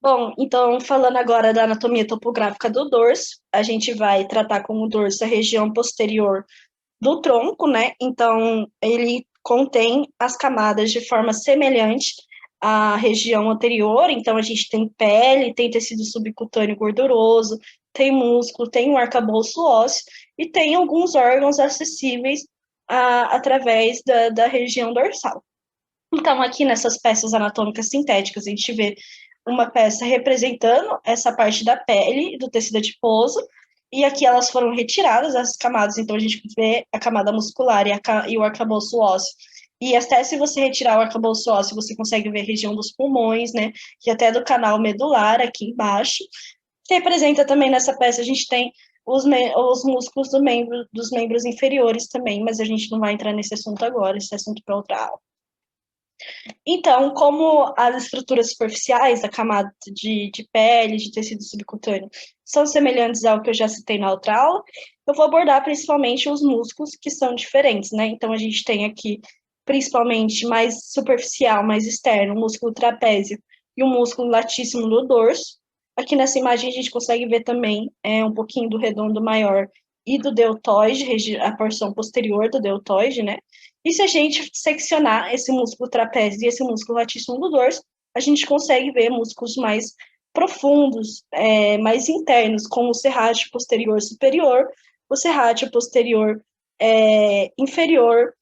Bom, então falando agora da anatomia topográfica do dorso, a gente vai tratar como dorso a região posterior do tronco, né? Então ele contém as camadas de forma semelhante à região anterior. Então a gente tem pele, tem tecido subcutâneo gorduroso, tem músculo, tem um arcabouço ósseo e tem alguns órgãos acessíveis através da região dorsal. Então, aqui nessas peças anatômicas sintéticas, a gente vê uma peça representando essa parte da pele, do tecido adiposo, e aqui elas foram retiradas, as camadas, então a gente vê a camada muscular e o arcabouço ósseo. E até se você retirar o arcabouço ósseo, você consegue ver a região dos pulmões, né? E até do canal medular aqui embaixo. Que representa também nessa peça, a gente tem os músculos dos membros inferiores também, mas a gente não vai entrar nesse assunto agora, esse assunto para outra aula. Então, como as estruturas superficiais da camada de pele, de tecido subcutâneo, são semelhantes ao que eu já citei na outra aula, eu vou abordar principalmente os músculos que são diferentes, né? Então, a gente tem aqui, principalmente, mais superficial, mais externo, o músculo trapézio e o músculo latíssimo do dorso. Aqui nessa imagem, a gente consegue ver também um pouquinho do redondo maior e do deltoide, a porção posterior do deltoide, né? E se a gente seccionar esse músculo trapézio e esse músculo latíssimo do dorso, a gente consegue ver músculos mais profundos, mais internos, como o serrátil posterior superior, o serrátil posterior inferior,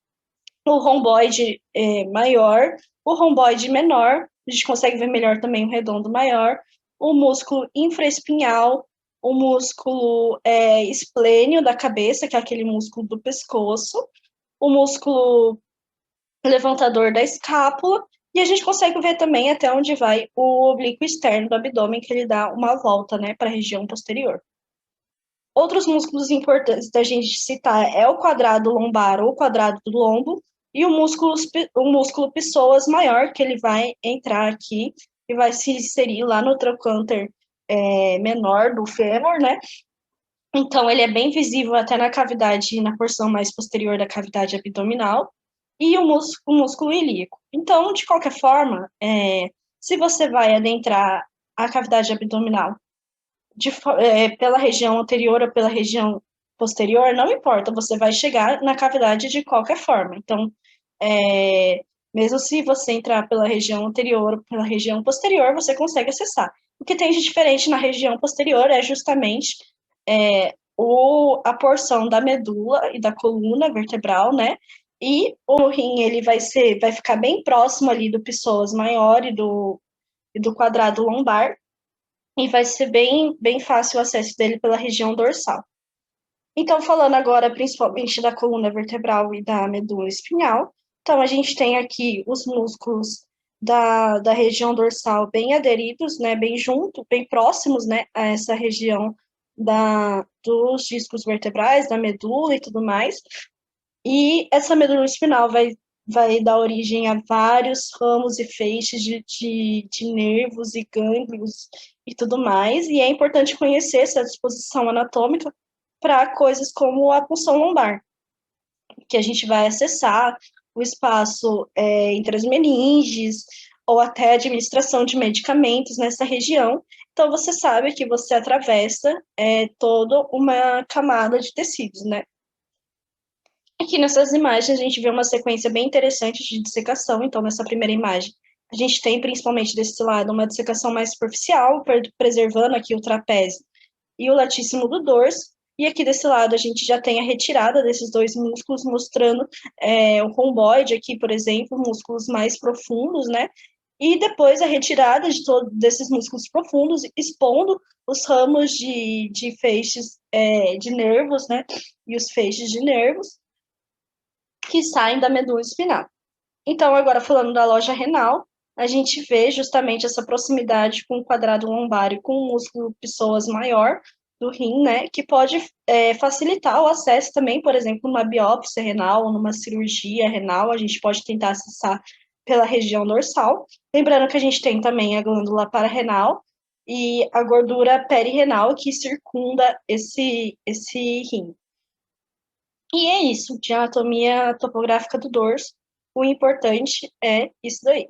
o romboide maior, o romboide menor, a gente consegue ver melhor também o redondo maior, o músculo infraespinhal, o músculo esplênio da cabeça, que é aquele músculo do pescoço, o músculo levantador da escápula, e a gente consegue ver também até onde vai o oblíquo externo do abdômen, que ele dá uma volta, né, para a região posterior. Outros músculos importantes da gente citar é o quadrado lombar ou quadrado do lombo, e o músculo psoas maior, que ele vai entrar aqui e vai se inserir lá no trocânter menor do fêmur, né? Então, ele é bem visível até na cavidade, na porção mais posterior da cavidade abdominal, e o músculo ilíaco. Então, de qualquer forma, se você vai adentrar a cavidade abdominal pela região anterior ou pela região posterior, não importa, você vai chegar na cavidade de qualquer forma. Então, mesmo se você entrar pela região anterior ou pela região posterior, você consegue acessar. O que tem de diferente na região posterior é justamente a porção da medula e da coluna vertebral, né? E o rim, ele vai ficar bem próximo ali do psoas maior e do quadrado lombar, e vai ser bem fácil o acesso dele pela região dorsal. Então, falando agora principalmente da coluna vertebral e da medula espinhal, então a gente tem aqui os músculos da região dorsal bem aderidos, né, bem junto, bem próximos, né, a essa região dos discos vertebrais, da medula e tudo mais. E essa medula espinal vai dar origem a vários ramos e feixes de nervos e gânglios e tudo mais. E é importante conhecer essa disposição anatômica para coisas como a punção lombar, que a gente vai acessar o espaço entre as meninges, ou até a administração de medicamentos nessa região. Então, você sabe que você atravessa toda uma camada de tecidos, né? Aqui nessas imagens a gente vê uma sequência bem interessante de dissecação. Então, nessa primeira imagem, a gente tem principalmente desse lado uma dissecação mais superficial, preservando aqui o trapézio e o latíssimo do dorso. E aqui desse lado a gente já tem a retirada desses dois músculos, mostrando o romboide aqui, por exemplo, músculos mais profundos, né? E depois a retirada de todos desses músculos profundos, expondo os ramos de feixes de nervos, né? E os feixes de nervos que saem da medula espinhal. Então, agora falando da loja renal, a gente vê justamente essa proximidade com o quadrado lombar e com o músculo psoas maior do rim, né, que pode facilitar o acesso também, por exemplo, numa biópsia renal ou numa cirurgia renal, a gente pode tentar acessar pela região dorsal. Lembrando que a gente tem também a glândula pararenal e a gordura perirenal que circunda esse rim. E é isso, de anatomia topográfica do dorso. O importante é isso daí.